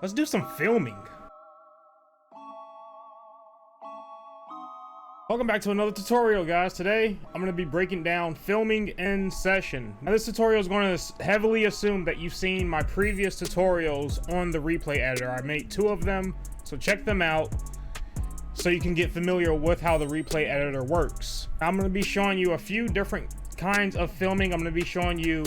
Let's do some filming. Welcome back to another tutorial, guys. Today, I'm going to be breaking down filming in session. Now, this tutorial is going to heavily assume that you've seen my previous tutorials on the replay editor. I made 2 of them, so check them out so you can get familiar with how the replay editor works. I'm going to be showing you a few different kinds of filming. I'm going to be showing you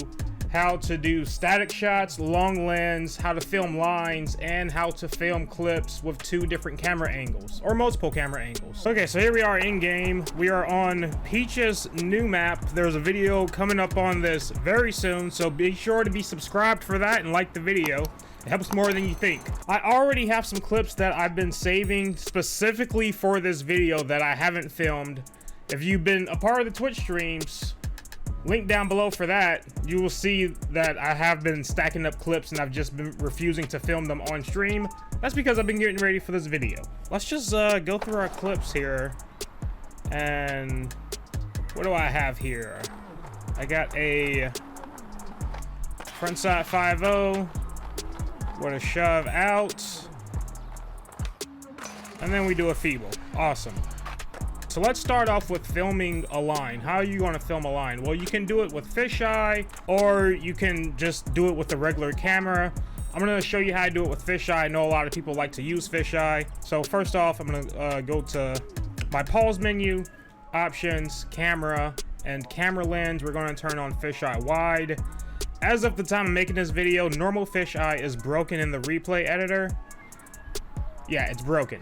how to do static shots, long lens, how to film lines, and how to film clips with 2 different camera angles or multiple camera angles. Okay, so here we are in game. We are on Peach's new map. There's a video coming up on this very soon, so be sure to be subscribed for that and like the video. It helps more than you think. I already have some clips that I've been saving specifically for this video that I haven't filmed. If you've been a part of the Twitch streams, link down below for that, you will see that I have been stacking up clips and I've just been refusing to film them on stream. That's because I've been getting ready for this video. Let's just go through our clips here. And what do I have here? I got a frontside 5-0 with a shove out. And then we do a feeble. Awesome. So let's start off with filming a line. How are you going to film a line? Well, you can do it with fisheye, or you can just do it with the regular camera. I'm going to show you how to do it with fisheye. I know a lot of people like to use fisheye. So first off, I'm going to go to my pause menu, options, camera, and camera lens. We're going to turn on fisheye wide. As of the time of making this video, normal fisheye is broken in the replay editor. Yeah, it's broken.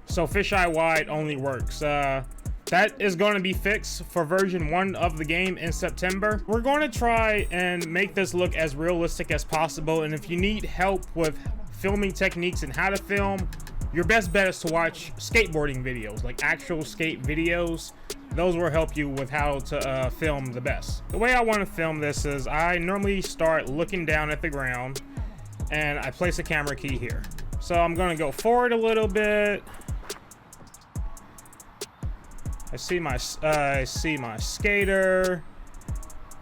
So fisheye wide only works. That is going to be fixed for version 1 of the game in September. We're going to try and make this look as realistic as possible. And if you need help with filming techniques and how to film, your best bet is to watch skateboarding videos, like actual skate videos. Those will help you with how to film the best. The way I want to film this is I normally start looking down at the ground and I place a camera key here. So I'm going to go forward a little bit. I see my skater,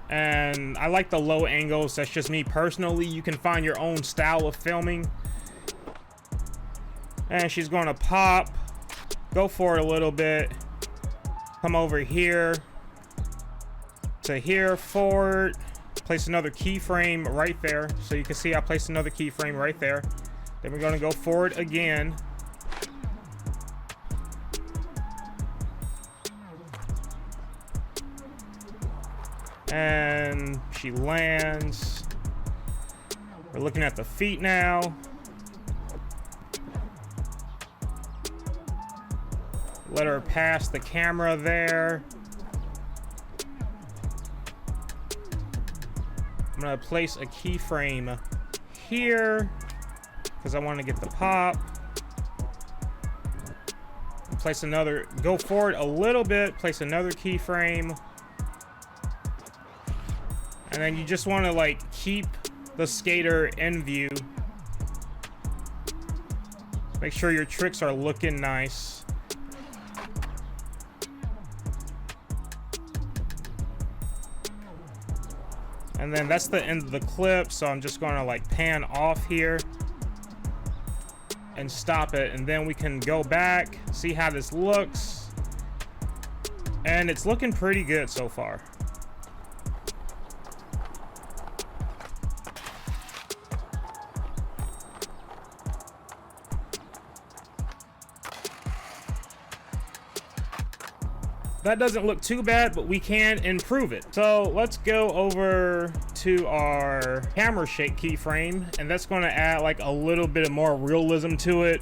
and I like the low angles. That's just me personally. You can find your own style of filming. And she's going to pop, go forward a little bit, come over here to here, forward, place another keyframe right there. So you can see I placed another keyframe right there. Then we're going to go forward again. And she lands. We're looking at the feet now. Let her pass the camera there. I'm gonna place a keyframe here because I want to get the pop. Place another, go forward a little bit, place another keyframe. And then you just want to like keep the skater in view. Make sure your tricks are looking nice. And then that's the end of the clip, so I'm just going to like pan off here and stop it, and then we can go back, see how this looks. And it's looking pretty good so far. That doesn't look too bad, but we can improve it. So let's go over to our camera shake keyframe, and that's going to add like a little bit of more realism to it.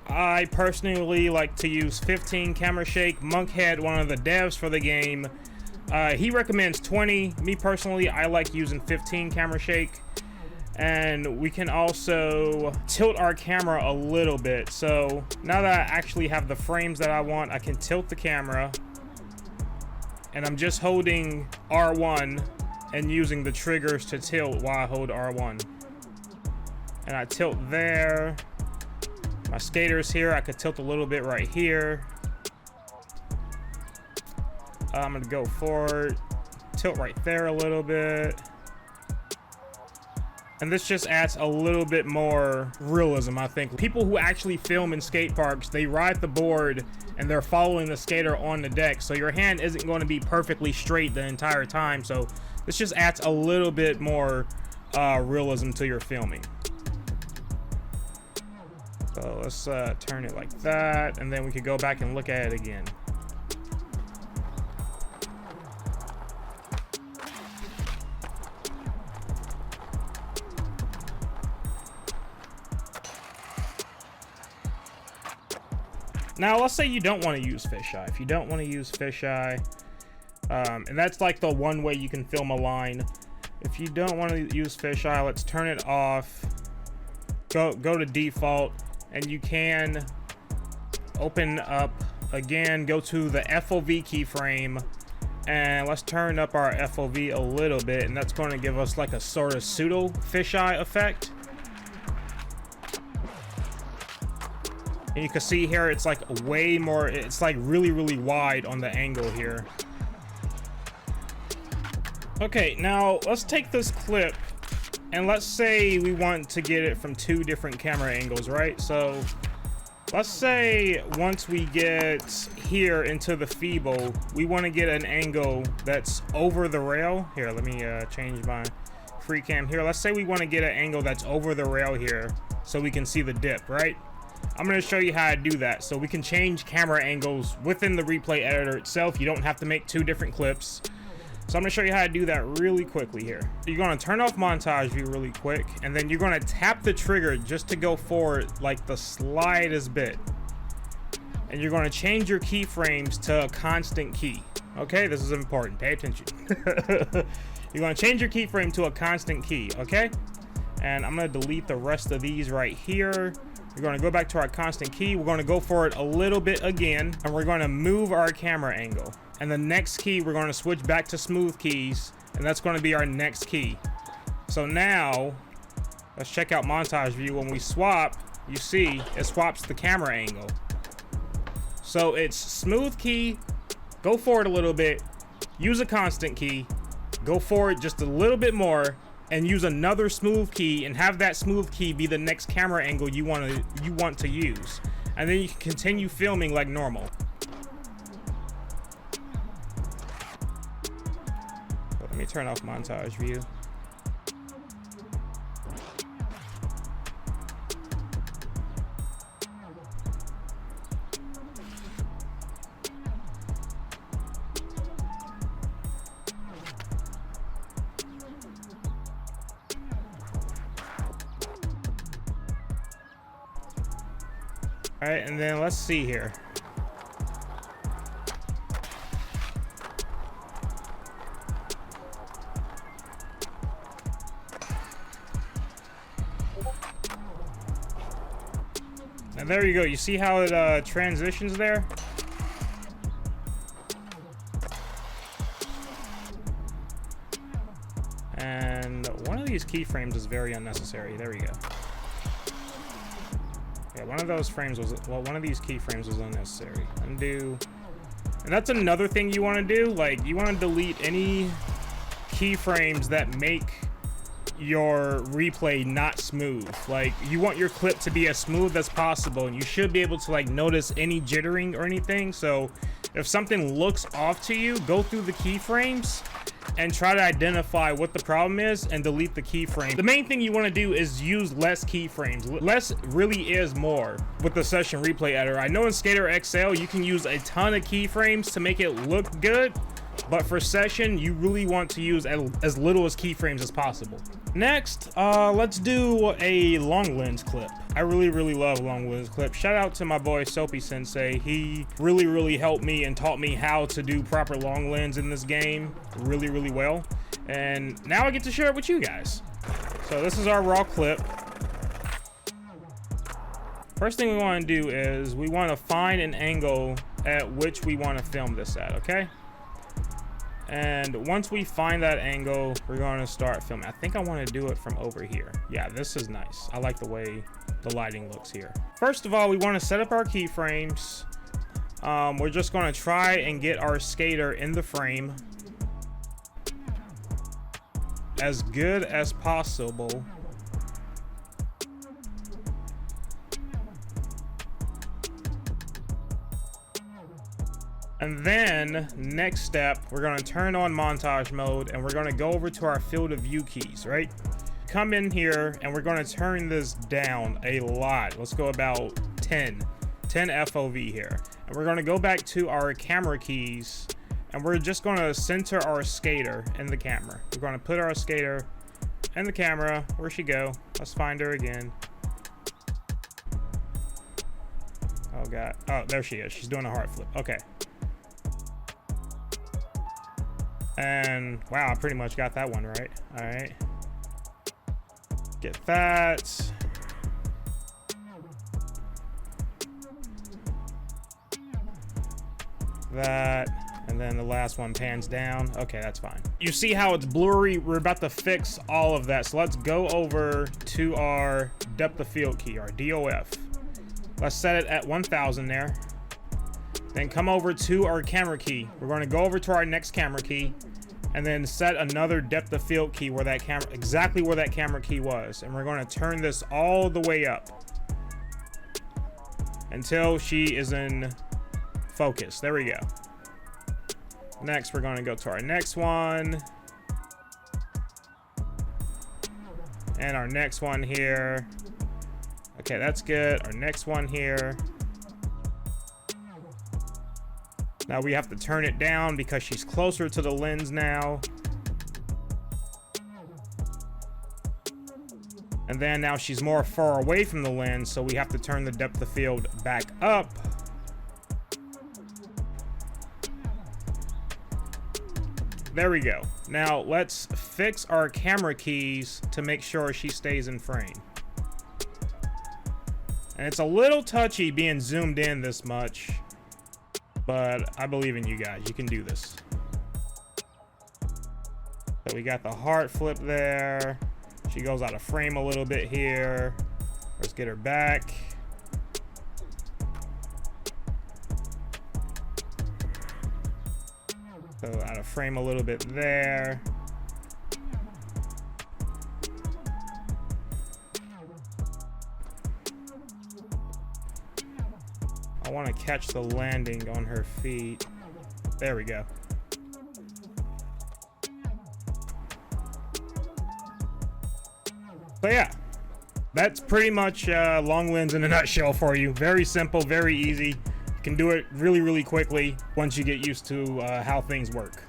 I personally like to use 15 camera shake. Monkhead, one of the devs for the game, he recommends 20. Me personally, I like using 15 camera shake. And we can also tilt our camera a little bit. So now that I actually have the frames that I want, I can tilt the camera. And I'm just holding R1 and using the triggers to tilt while I hold R1. And I tilt there. My skater's here. I could tilt a little bit right here. I'm gonna go forward, tilt right there a little bit. And this just adds a little bit more realism, I think. People who actually film in skate parks, they ride the board and they're following the skater on the deck. So your hand isn't going to be perfectly straight the entire time. So this just adds a little bit more realism to your filming. So let's turn it like that, and then we could go back and look at it again. Now, let's say you don't want to use fisheye. If you don't want to use fisheye, and that's like the one way you can film a line. If you don't want to use fisheye, let's turn it off. Go to default, and you can open up again. Go to the FOV keyframe, and let's turn up our FOV a little bit, and that's going to give us like a sort of pseudo fisheye effect. And you can see here, it's like way more, it's like really wide on the angle here. Okay, now let's take this clip and let's say we want to get it from 2 different camera angles, right? So let's say once we get here into the feeble, we want to get an angle that's over the rail. Here, let me change my free cam here. Let's say we want to get an angle that's over the rail here so we can see the dip, right? I'm going to show you how to do that. So we can change camera angles within the replay editor itself. You don't have to make 2 different clips. So I'm going to show you how to do that really quickly here. You're going to turn off montage view really quick, and then you're going to tap the trigger just to go forward like the slightest bit. And you're going to change your keyframes to a constant key. Okay, this is important. Pay attention. You're going to change your keyframe to a constant key, okay? And I'm going to delete the rest of these right here. We're going to go back to our constant key. We're going to go for it a little bit again, and we're going to move our camera angle. And the next key, we're going to switch back to smooth keys, and that's going to be our next key. So now, let's check out montage view. When we swap, you see it swaps the camera angle. So it's smooth key, go forward a little bit, use a constant key, go forward just a little bit more, and use another smooth key, and have that smooth key be the next camera angle you want to use, and then you can continue filming like normal. Let me turn off montage view. All right, and then let's see here. And there you go. You see how it transitions there? And one of these keyframes is very unnecessary. There we go. Yeah, one of those frames was, well, one of these keyframes was unnecessary. Undo. And that's another thing you want to do. Like, you want to delete any keyframes that make your replay not smooth. Like, you want your clip to be as smooth as possible, and you should be able to like notice any jittering or anything. So if something looks off to you, go through the keyframes and try to identify what the problem is and delete the keyframe. The main thing you want to do is use less keyframes. Less really is more with the session replay editor. I know in Skater XL you can use a ton of keyframes to make it look good, but for session you really want to use as little as keyframes as possible. Next, let's do a long lens clip. I really love long lens clips. Shout out to my boy Soapy Sensei. He really helped me and taught me how to do proper long lens in this game really well. And now I get to share it with you guys. So this is our raw clip. First thing we want to do is we want to find an angle at which we want to film this at, okay? And once we find that angle, we're going to start filming. I think I want to do it from over here. Yeah, this is nice. I like the way the lighting looks here. First of all, we want to set up our keyframes. We're just going to try and get our skater in the frame as good as possible. And then next step, we're gonna turn on montage mode and we're gonna go over to our field of view keys, right? Come in here and we're gonna turn this down a lot. Let's go about 10 FOV here. And we're gonna go back to our camera keys and we're just gonna center our skater in the camera. We're gonna put our skater in the camera. Where'd she go? Let's find her again. Oh God, oh, there she is. She's doing a heart flip, okay. And wow, I pretty much got that one right. All right, get that. That, and then the last one pans down. Okay, that's fine. You see how it's blurry? We're about to fix all of that. So let's go over to our depth of field key, our DOF. Let's set it at 1000 there. Then come over to our camera key. We're going to go over to our next camera key and then set another depth of field key where that camera, exactly where that camera key was. And we're going to turn this all the way up until she is in focus. There we go. Next, we're going to go to our next one. And our next one here. Okay, that's good. Our next one here. Now we have to turn it down because she's closer to the lens now. And then now she's more far away from the lens, so we have to turn the depth of field back up. There we go. Now let's fix our camera keys to make sure she stays in frame. And it's a little touchy being zoomed in this much, but I believe in you guys. You can do this. So we got the heart flip there. She goes out of frame a little bit here. Let's get her back. So out of frame a little bit there. I want to catch the landing on her feet. There we go. So yeah, that's pretty much long lens in a nutshell for you. Very simple, very easy. You can do it really, really quickly once you get used to how things work.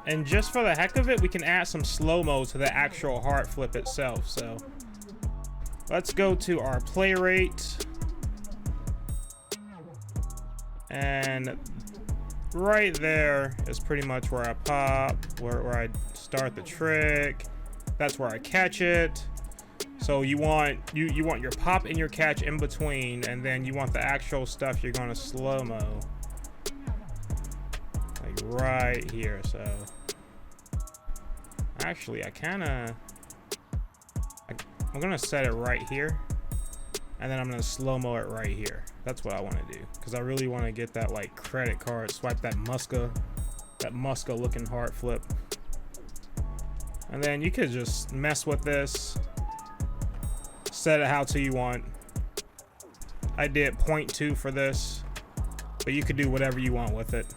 And just for the heck of it, we can add some slow-mo to the actual heart flip itself. So let's go to our play rate. And right there is pretty much where I pop, where I start the trick. That's where I catch it. So you want your pop and your catch in between, and then you want the actual stuff you're gonna slow-mo. Like right here. So actually I'm gonna set it right here, and then I'm gonna slow-mo it right here. That's what I want to do, because I really want to get that like credit card swipe, that Muska looking heart flip. And then you could just mess with this, set it how to you want. I did 0.2 for this, but you could do whatever you want with it.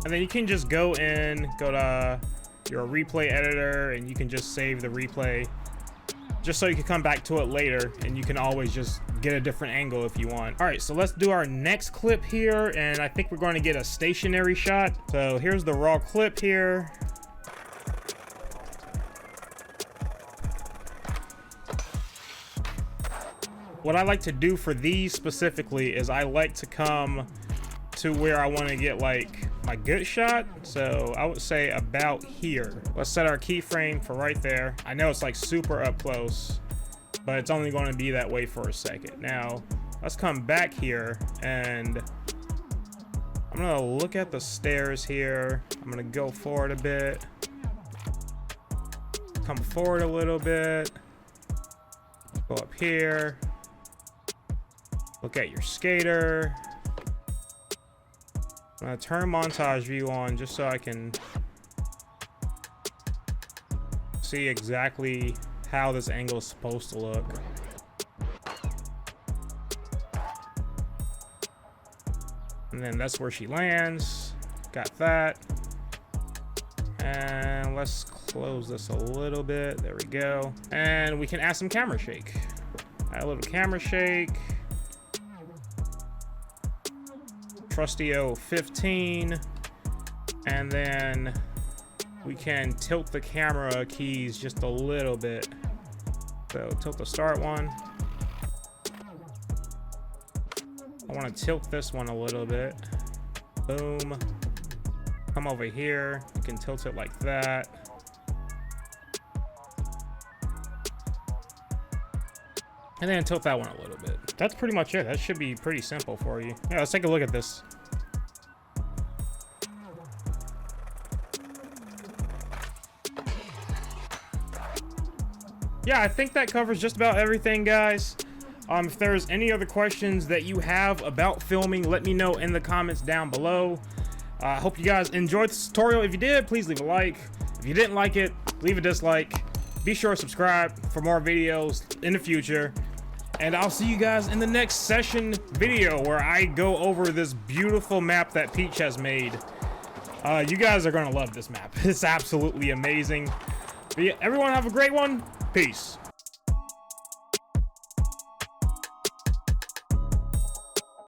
And then you can just go to your replay editor, and you can just save the replay just so you can come back to it later, and you can always just get a different angle if you want. All right, so let's do our next clip here, and I think we're going to get a stationary shot. So here's the raw clip here. What I like to do for these specifically is I like to come to where I want to get like my good shot. So I would say about here. Let's set our keyframe for right there. I know it's like super up close, but it's only going to be that way for a second. Now let's come back here, and I'm gonna look at the stairs here. I'm gonna go forward a bit. come forward a little bit. Go up here. Look at your skater. I'm gonna turn montage view on just so I can see exactly how this angle is supposed to look. And then that's where she lands. Got that. And let's close this a little bit. There we go. And we can add some camera shake. Add a little camera shake. Trusty 15. And then we can tilt the camera keys just a little bit. So tilt the start one. I want to tilt this one a little bit. Boom. Come over here. You can tilt it like that. And then tilt that one a little bit. That's pretty much it. That should be pretty simple for you. Yeah, let's take a look at this. Yeah, I think that covers just about everything, guys. If there's any other questions that you have about filming, let me know in the comments down below. I hope you guys enjoyed this tutorial. If you did, please leave a like. If you didn't like it, leave a dislike. Be sure to subscribe for more videos in the future. And I'll see you guys in the next session video where I go over this beautiful map that Peach has made. You guys are gonna love this map. It's absolutely amazing. But yeah, everyone have a great one. Peace.